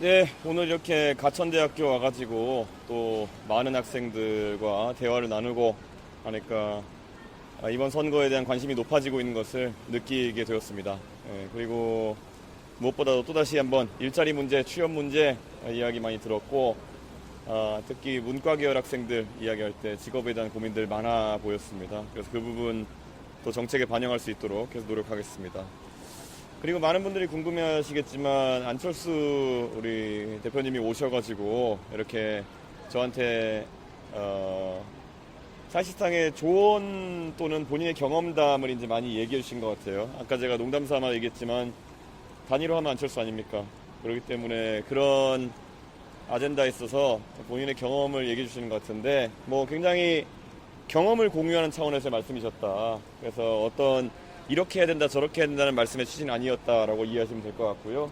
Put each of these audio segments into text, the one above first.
네, 오늘 이렇게 가천대학교 와가지고 또 많은 학생들과 대화를 나누고 하니까 이번 선거에 대한 관심이 높아지고 있는 것을 느끼게 되었습니다. 그리고 무엇보다도 또다시 한번 일자리 문제, 취업 문제 이야기 많이 들었고, 특히 문과 계열 학생들 이야기할 때 직업에 대한 고민들 많아 보였습니다. 그래서 그 부분 또 정책에 반영할 수 있도록 계속 노력하겠습니다. 그리고 많은 분들이 궁금해하시겠지만 안철수 우리 대표님이 오셔가지고 이렇게 저한테 사실상의 조언 또는 본인의 경험담을 이제 많이 얘기해 주신 것 같아요. 아까 제가 농담 삼아 얘기했지만 단일화하면 안철수 아닙니까? 그렇기 때문에 그런 아젠다에 있어서 본인의 경험을 얘기해 주시는 것 같은데 뭐 굉장히 경험을 공유하는 차원에서 말씀이셨다. 그래서 어떤 이렇게 해야 된다 저렇게 해야 된다는 말씀의 취지는 아니었다라고 이해하시면 될 것 같고요.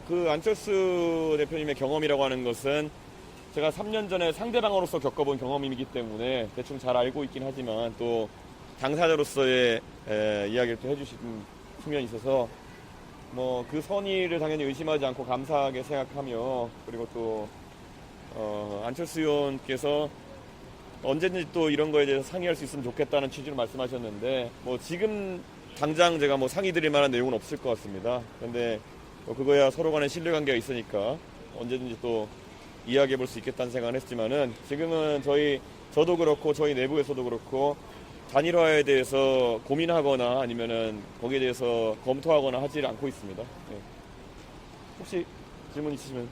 그 안철수 대표님의 경험이라고 하는 것은 제가 3년 전에 상대방으로서 겪어본 경험이기 때문에 대충 잘 알고 있긴 하지만 또 당사자로서의 이야기를 또 해주신 측면이 있어서 뭐 그 선의를 당연히 의심하지 않고 감사하게 생각하며 그리고 또 안철수 의원께서 언제든지 또 이런 거에 대해서 상의할 수 있으면 좋겠다는 취지로 말씀하셨는데 뭐 지금 당장 제가 뭐 상의 드릴 만한 내용은 없을 것 같습니다. 그런데 뭐 그거야 서로 간에 신뢰관계가 있으니까 언제든지 또 이야기해 볼 수 있겠다는 생각을 했지만은 지금은 저도 그렇고 저희 내부에서도 그렇고 단일화에 대해서 고민하거나 아니면은 거기에 대해서 검토하거나 하지 않고 있습니다. 네. 혹시 질문 있으시면.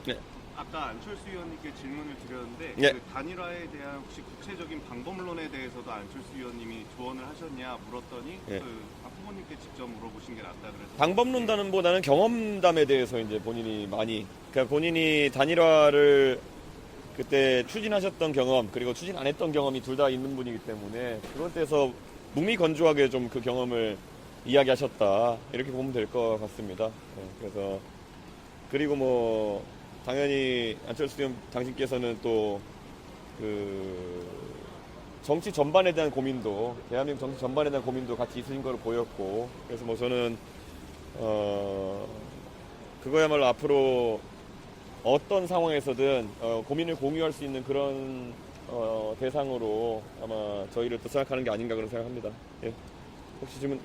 네. 아까 안철수 의원님께 질문을 드렸는데 네. 그 단일화에 대한 혹시 구체적인 방법론에 대해서도 안철수 의원님이 조언을 하셨냐 물었더니 네. 박 후보님께 직접 물어보신 게 낫다 그래서 방법론단보다는 경험담에 대해서 이제 본인이 많이, 그러니까 본인이 단일화를 그때 추진하셨던 경험 그리고 추진 안 했던 경험이 둘 다 있는 분이기 때문에 그런 데서 무미건조하게 좀 그 경험을 이야기하셨다 이렇게 보면 될 것 같습니다. 네, 그래서 그리고 뭐 당연히 안철수 의원 당신께서는 또 그 정치 전반에 대한 고민도 대한민국 정치 전반에 대한 고민도 같이 있으신 걸로 보였고 그래서 뭐 저는 그거야말로 앞으로 어떤 상황에서든 고민을 공유할 수 있는 그런 대상으로 아마 저희를 또 생각하는 게 아닌가 그런 생각합니다. 예. 혹시 질문?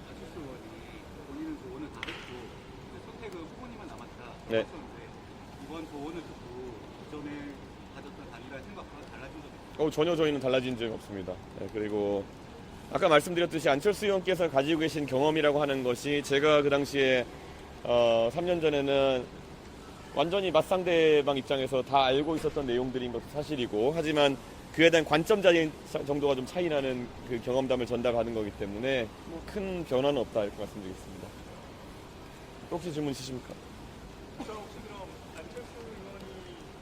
안철수 의원이 본인은 조언을 다 했고 선택은 후보님만 남았다 네. 하셨는데 이번 조언을 듣고 기존에 가졌던 단일화의 생각과 달라진 점이 있나요? 전혀 저희는 달라진 점이 없습니다. 네, 그리고 아까 말씀드렸듯이 안철수 의원께서 가지고 계신 경험이라고 하는 것이 제가 그 당시에 3년 전에는 완전히 맞상대방 입장에서 다 알고 있었던 내용들인 것도 사실이고 하지만 그에 대한 관점적인 정도가 좀 차이 나는 그 경험담을 전달하는 거기 때문에 뭐 큰 변화는 없다 이렇게 말씀드리겠습니다. 또 혹시 질문 있으십니까? 혹시 그럼 안철수 의원이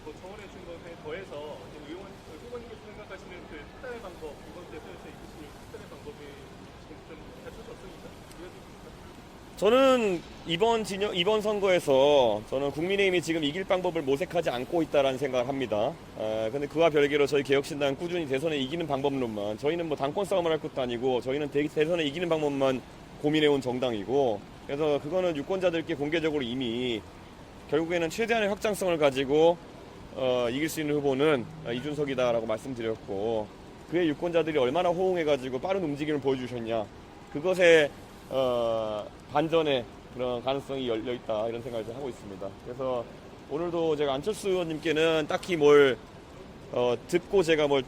뭐 조언해 준 것에 더해서 지금 후보님께서 생각하시는 그 특단의 방법 이번 대선에서 이끄시는 특단의 방법이 지금 좀 갖춰졌습니까? 저는 이번 선거에서 저는 국민의힘이 지금 이길 방법을 모색하지 않고 있다라는 생각을 합니다. 근데 그와 별개로 저희 개혁신당 꾸준히 대선에 이기는 방법론만 저희는 뭐 당권 싸움을 할 것도 아니고 저희는 대선에 이기는 방법만 고민해온 정당이고 그래서 그거는 유권자들께 공개적으로 이미 결국에는 최대한의 확장성을 가지고 이길 수 있는 후보는 이준석이다라고 말씀드렸고 그의 유권자들이 얼마나 호응해가지고 빠른 움직임을 보여주셨냐 그것에 반전의 그런 가능성이 열려있다 이런 생각을 하고 있습니다. 그래서 오늘도 제가 안철수 의원님께는 딱히 뭘 듣고 제가 뭘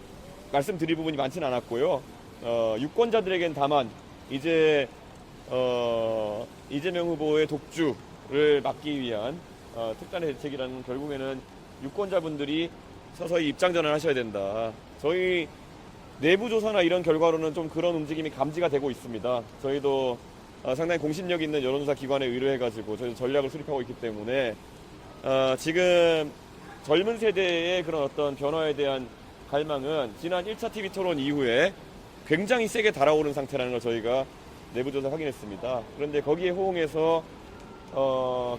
말씀드릴 부분이 많지는 않았고요. 유권자들에겐 다만 이제 이재명 후보의 독주를 막기 위한 특단의 대책이라는 결국에는 유권자분들이 서서히 입장전을 하셔야 된다. 저희 내부 조사나 이런 결과로는 좀 그런 움직임이 감지가 되고 있습니다. 저희도 상당히 공신력 있는 여론조사 기관에 의뢰해가지고 저희 전략을 수립하고 있기 때문에 지금 젊은 세대의 그런 어떤 변화에 대한 갈망은 지난 1차 TV 토론 이후에 굉장히 세게 달아오른 상태라는 걸 저희가 내부조사 확인했습니다. 그런데 거기에 호응해서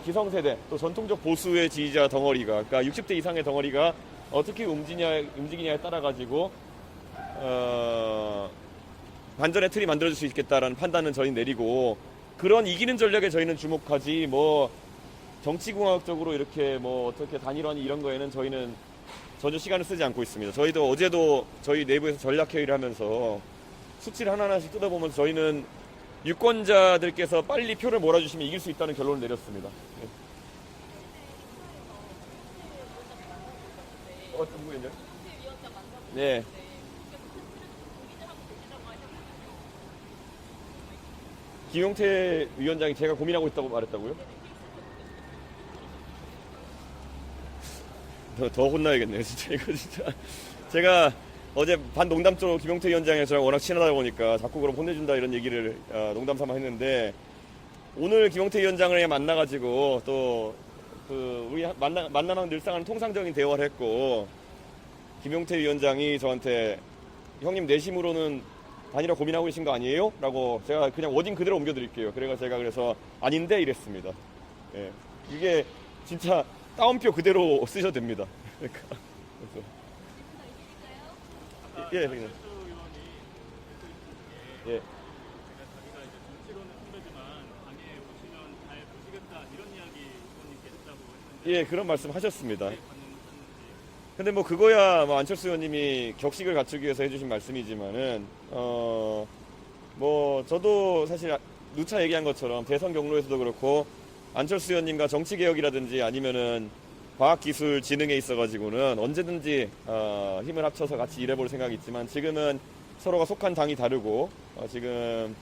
기성세대 또 전통적 보수의 지지자 덩어리가 그러니까 60대 이상의 덩어리가 어떻게 움직이냐에 따라 가지고 반전의 틀이 만들어질 수 있겠다라는 판단은 저희 내리고 그런 이기는 전략에 저희는 주목하지 뭐 정치공학적으로 이렇게 뭐 어떻게 단일화니 이런 거에는 저희는 전혀 시간을 쓰지 않고 있습니다. 저희도 어제도 저희 내부에서 전략회의를 하면서 수치를 하나하나씩 뜯어보면서 저희는 유권자들께서 빨리 표를 몰아주시면 이길 수 있다는 결론을 내렸습니다. 누구였냐? 네. 김용태 위원장이 제가 고민하고 있다고 말했다고요? 더 혼나야겠네요, 진짜 이거 진짜. 제가 어제 반농담적으로 김용태 위원장이랑 저랑 워낙 친하다 보니까 자꾸 그럼 혼내준다 이런 얘기를 농담 삼아 했는데 오늘 김용태 위원장을 만나가지고 또 우리 만나면 늘상 하는 통상적인 대화를 했고 김용태 위원장이 저한테 형님 내심으로는 단일화 고민하고 계신 거 아니에요? 라고 제가 그냥 워딩 그대로 옮겨드릴게요. 제가 그래서 아닌데 이랬습니다. 예. 이게 진짜 따옴표 그대로 쓰셔도 됩니다. 그러니까. 예, 그냥. 예. 자기가 이제 정치로는 선배지만 당에 오시면 잘 보시겠다 이런 이야기 의원님께 했다고 했는데 예, 그런 말씀 하셨습니다. 근데 뭐 그거야 뭐 안철수 의원님이 격식을 갖추기 위해서 해주신 말씀이지만은 뭐 저도 사실 누차 얘기한 것처럼 대선 경로에서도 그렇고 안철수 의원님과 정치개혁이라든지 아니면은 과학기술진흥에 있어가지고는 언제든지 힘을 합쳐서 같이 일해볼 생각이 있지만 지금은 서로가 속한 당이 다르고 지금은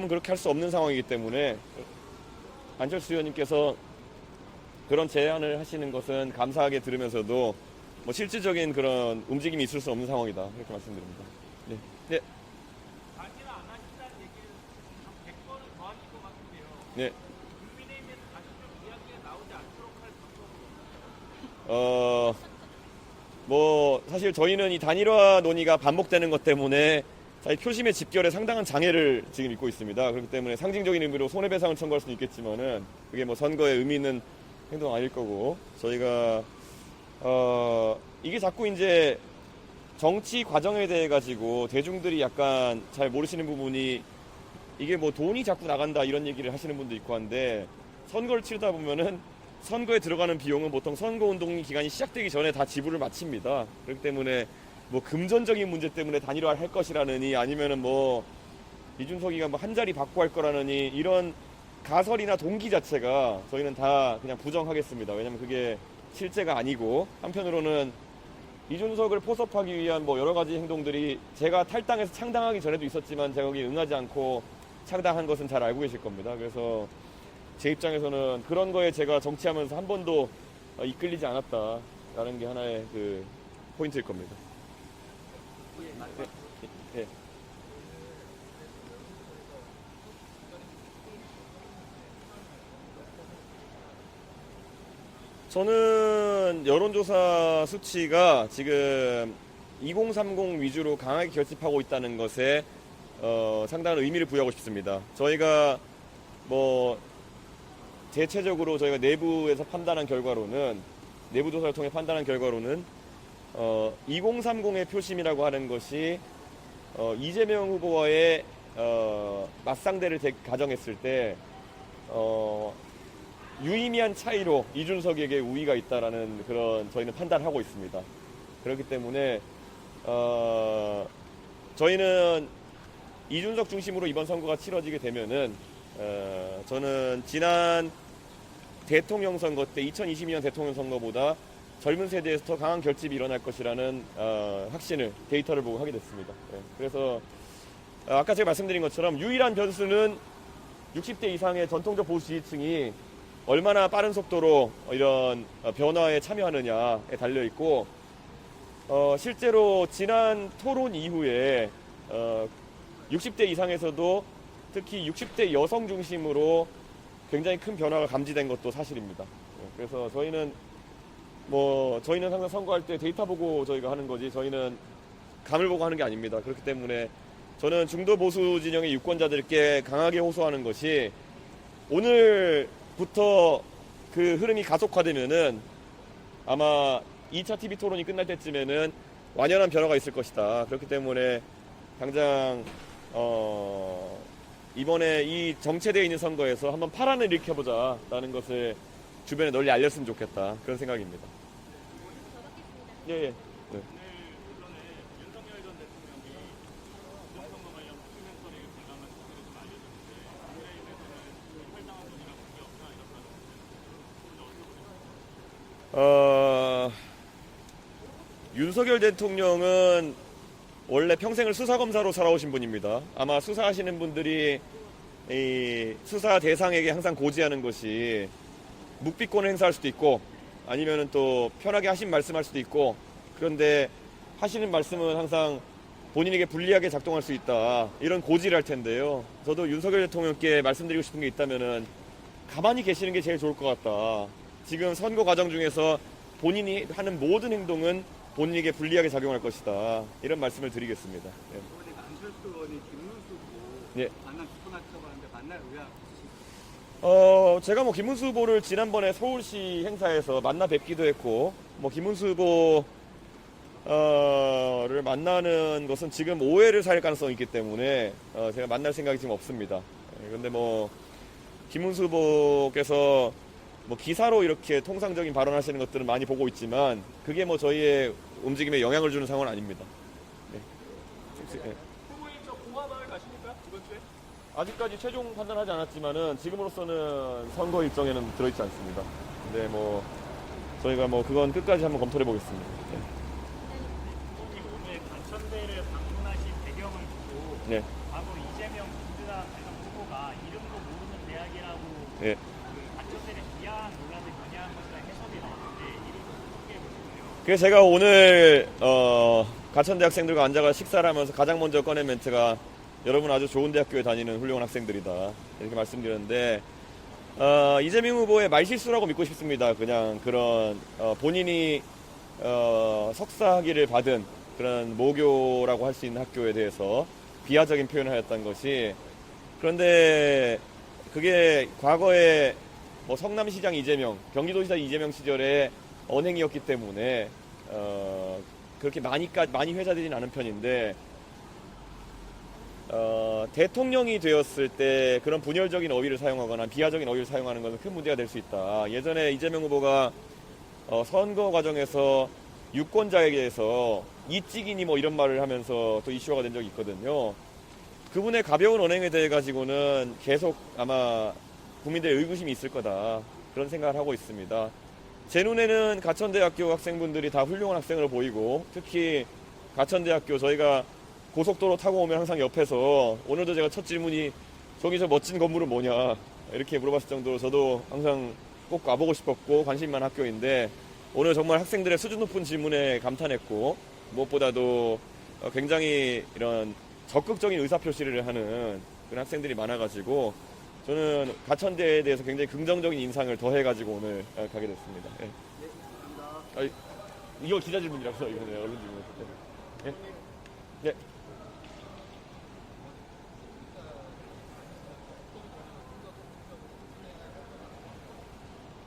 그렇게 할 수 없는 상황이기 때문에 안철수 의원님께서 그런 제안을 하시는 것은 감사하게 들으면서도 뭐 실질적인 그런 움직임이 있을 수 없는 상황이다 이렇게 말씀드립니다. 네. 네. 단일화 안 하신다는 얘기는 100번은 더 하실 것 같은데요. 네. 국민의힘에서 다시 좀 이야기가 나오지 않도록 할 방법은 뭐 사실 저희는 이 단일화 논의가 반복되는 것 때문에 사실 표심의 집결에 상당한 장애를 지금 입고 있습니다. 그렇기 때문에 상징적인 의미로 손해배상을 청구할 수는 있겠지만은 그게 뭐 선거에 의미 있는 행동 아닐 거고 저희가 이게 자꾸 이제 정치 과정에 대해 가지고 대중들이 약간 잘 모르시는 부분이 이게 뭐 돈이 자꾸 나간다 이런 얘기를 하시는 분도 있고 한데 선거를 치르다 보면은 선거에 들어가는 비용은 보통 선거운동 기간이 시작되기 전에 다 지불을 마칩니다. 그렇기 때문에 뭐 금전적인 문제 때문에 단일화를 할 것이라느니 아니면은 뭐 이준석이가 뭐 한 자리 받고 할 거라느니 이런 가설이나 동기 자체가 저희는 다 그냥 부정하겠습니다. 왜냐면 그게 실제가 아니고 한편으로는 이준석을 포섭하기 위한 뭐 여러 가지 행동들이 제가 탈당해서 창당하기 전에도 있었지만 제가 거기에 응하지 않고 창당한 것은 잘 알고 계실 겁니다. 그래서 제 입장에서는 그런 거에 제가 정치하면서 한 번도 이끌리지 않았다라는 게 하나의 그 포인트일 겁니다. 네. 네. 저는 여론조사 수치가 지금 2030 위주로 강하게 결집하고 있다는 것에 상당한 의미를 부여하고 싶습니다. 저희가 뭐 대체적으로 저희가 내부에서 판단한 결과로는 내부 조사를 통해 판단한 결과로는 2030의 표심이라고 하는 것이 이재명 후보와의 맞상대를 가정했을 때 유의미한 차이로 이준석에게 우위가 있다라는 그런 저희는 판단을 하고 있습니다. 그렇기 때문에 저희는 이준석 중심으로 이번 선거가 치러지게 되면은 저는 지난 대통령 선거 때 2022년 대통령 선거보다 젊은 세대에서 더 강한 결집이 일어날 것이라는 확신을 데이터를 보고 하게 됐습니다. 그래서 아까 제가 말씀드린 것처럼 유일한 변수는 60대 이상의 전통적 보수 지지층이 얼마나 빠른 속도로 이런 변화에 참여하느냐에 달려 있고 실제로 지난 토론 이후에 60대 이상에서도 특히 60대 여성 중심으로 굉장히 큰 변화가 감지된 것도 사실입니다. 그래서 저희는 항상 선거할 때 데이터 보고 저희가 하는 거지 저희는 감을 보고 하는 게 아닙니다. 그렇기 때문에 저는 중도 보수 진영의 유권자들께 강하게 호소하는 것이 오늘부터 그 흐름이 가속화되면은 아마 2차 TV 토론이 끝날 때쯤에는 완연한 변화가 있을 것이다. 그렇기 때문에 당장 이번에 이 정체되어 있는 선거에서 한번 파란을 일으켜보자라는 것을 주변에 널리 알렸으면 좋겠다, 그런 생각입니다. 예, 예. 네. 오늘 오전에 윤석열 전 대통령이 부정선거 관련 수면선에 대담한 사실을 좀 알려줬는데 국민의힘에서는 탈당한 분이랑 관계 없다 이렇게 하는데 윤석열 대통령은 원래 평생을 수사검사로 살아오신 분입니다. 아마 수사하시는 분들이 이 수사 대상에게 항상 고지하는 것이 묵비권을 행사할 수도 있고 아니면은 또 편하게 하신 말씀할 수도 있고, 그런데 하시는 말씀은 항상 본인에게 불리하게 작동할 수 있다, 이런 고지를 할 텐데요. 저도 윤석열 대통령께 말씀드리고 싶은 게 있다면은 가만히 계시는 게 제일 좋을 것 같다. 지금 선거 과정 중에서 본인이 하는 모든 행동은 본인에게 불리하게 작용할 것이다, 이런 말씀을 드리겠습니다. 예. 이번에 안철수 의원이 김문수 후보 예. 만남 추천하자고 하는데 만날 의향 있으신가요? 제가 뭐 김문수 후보를 지난번에 서울시 행사에서 만나 뵙기도 했고, 뭐 김문수 후보를 만나는 것은 지금 오해를 살 가능성이 있기 때문에 제가 만날 생각이 지금 없습니다. 그런데 뭐 김문수 후보께서 뭐 기사로 이렇게 통상적인 발언하시는 것들은 많이 보고 있지만 그게 뭐 저희의 움직임에 영향을 주는 상황은 아닙니다. 네. 네. 후보님 저 공화마을 가십니까? 이번 주에? 아직까지 최종 판단하지 않았지만은 지금으로서는 선거 일정에는 들어있지 않습니다. 근데 뭐 저희가 뭐 그건 끝까지 한번 검토해 보겠습니다. 네. 후보님 오늘 과천대를 방문하신 배경을 두고 네. 과거 이재명 민주당 대선 후보가 이름도 모르는 대학이라고 네. 그 과천대를 비하한 논란을 겨냥한 것이라 해석이 나왔는데 이를 어떻게 보시나요? 그래서 제가 오늘 가천대 학생들과 앉아가 식사를 하면서 가장 먼저 꺼낸 멘트가 여러분 아주 좋은 대학교에 다니는 훌륭한 학생들이다, 이렇게 말씀드렸는데 이재명 후보의 말실수라고 믿고 싶습니다. 그냥 그런 본인이 석사학위를 받은 그런 모교라고 할 수 있는 학교에 대해서 비하적인 표현을 하였던 것이, 그런데 그게 과거에 뭐 성남시장 이재명, 경기도지사 이재명 시절의 언행이었기 때문에 그렇게 많이 회자되진 않은 편인데 대통령이 되었을 때 그런 분열적인 어휘를 사용하거나 비하적인 어휘를 사용하는 것은 큰 문제가 될 수 있다. 예전에 이재명 후보가 선거 과정에서 유권자에게 대해서 이찍이니 뭐 이런 말을 하면서 또 이슈화가 된 적이 있거든요. 그분의 가벼운 언행에 대해 가지고는 계속 아마 국민들의 의구심이 있을 거다, 그런 생각을 하고 있습니다. 제 눈에는 가천대학교 학생분들이 다 훌륭한 학생으로 보이고, 특히 가천대학교 저희가 고속도로 타고 오면 항상 옆에서, 오늘도 제가 첫 질문이 저기 저 멋진 건물은 뭐냐 이렇게 물어봤을 정도로 저도 항상 꼭 와보고 싶었고 관심 많은 학교인데, 오늘 정말 학생들의 수준 높은 질문에 감탄했고, 무엇보다도 굉장히 이런 적극적인 의사표시를 하는 그런 학생들이 많아가지고 저는 가천대에 대해서 굉장히 긍정적인 인상을 더해가지고 오늘 가게 됐습니다. 예. 네, 감사합니다. 이거 기자 질문이라서 이거는 언론 질문. 예. 네.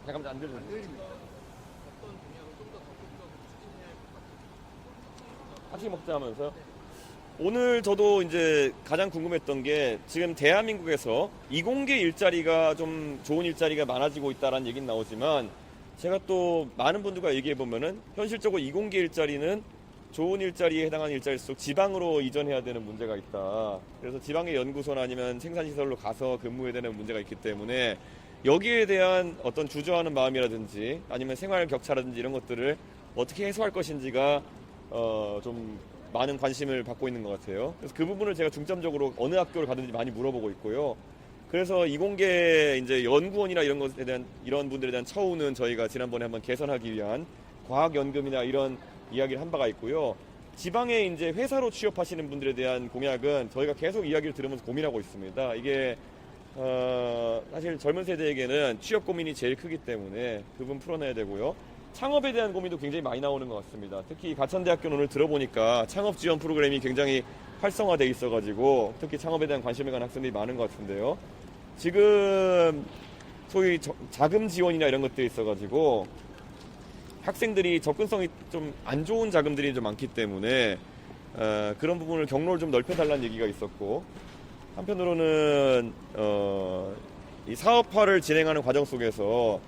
잠깐만 안 들려요. 같이 먹자 하면서요. 오늘 저도 이제 가장 궁금했던 게, 지금 대한민국에서 이공계 일자리가 좀 좋은 일자리가 많아지고 있다라는 얘기는 나오지만, 제가 또 많은 분들과 얘기해 보면은 현실적으로 이공계 일자리는 좋은 일자리에 해당하는 일자리일수록 지방으로 이전해야 되는 문제가 있다. 그래서 지방의 연구소나 아니면 생산시설로 가서 근무해야 되는 문제가 있기 때문에 여기에 대한 어떤 주저하는 마음이라든지 아니면 생활 격차라든지 이런 것들을 어떻게 해소할 것인지가 좀 많은 관심을 받고 있는 것 같아요. 그래서 그 부분을 제가 중점적으로 어느 학교를 가든지 많이 물어보고 있고요. 그래서 이공계 이제 연구원이나 이런 것에 대한, 이런 분들에 대한 처우는 저희가 지난번에 한번 개선하기 위한 과학연금이나 이런 이야기를 한 바가 있고요. 지방에 이제 회사로 취업하시는 분들에 대한 공약은 저희가 계속 이야기를 들으면서 고민하고 있습니다. 이게 사실 젊은 세대에게는 취업 고민이 제일 크기 때문에 그 부분 풀어내야 되고요. 창업에 대한 고민도 굉장히 많이 나오는 것 같습니다. 특히 가천대학교는 오늘 들어보니까 창업 지원 프로그램이 굉장히 활성화되어 있어가지고 특히 창업에 대한 관심을 가는 학생들이 많은 것 같은데요. 지금 소위 자금 지원이나 이런 것들이 있어가지고 학생들이 접근성이 좀 안 좋은 자금들이 좀 많기 때문에 그런 부분을 경로를 좀 넓혀달라는 얘기가 있었고, 한편으로는 이 사업화를 진행하는 과정 속에서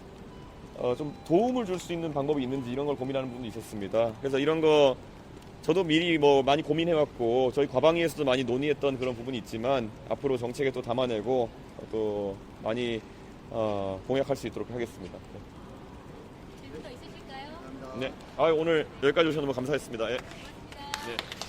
좀 도움을 줄 수 있는 방법이 있는지 이런 걸 고민하는 부분이 있었습니다. 그래서 이런 거 저도 미리 뭐 많이 고민해왔고 저희 과방위에서도 많이 논의했던 그런 부분이 있지만 앞으로 정책에 또 담아내고 또 많이 공약할 수 있도록 하겠습니다. 질문 더 있으실까요? 네, 오늘 여기까지 오셔서 너무 감사했습니다. 예. 고맙습니다. 네.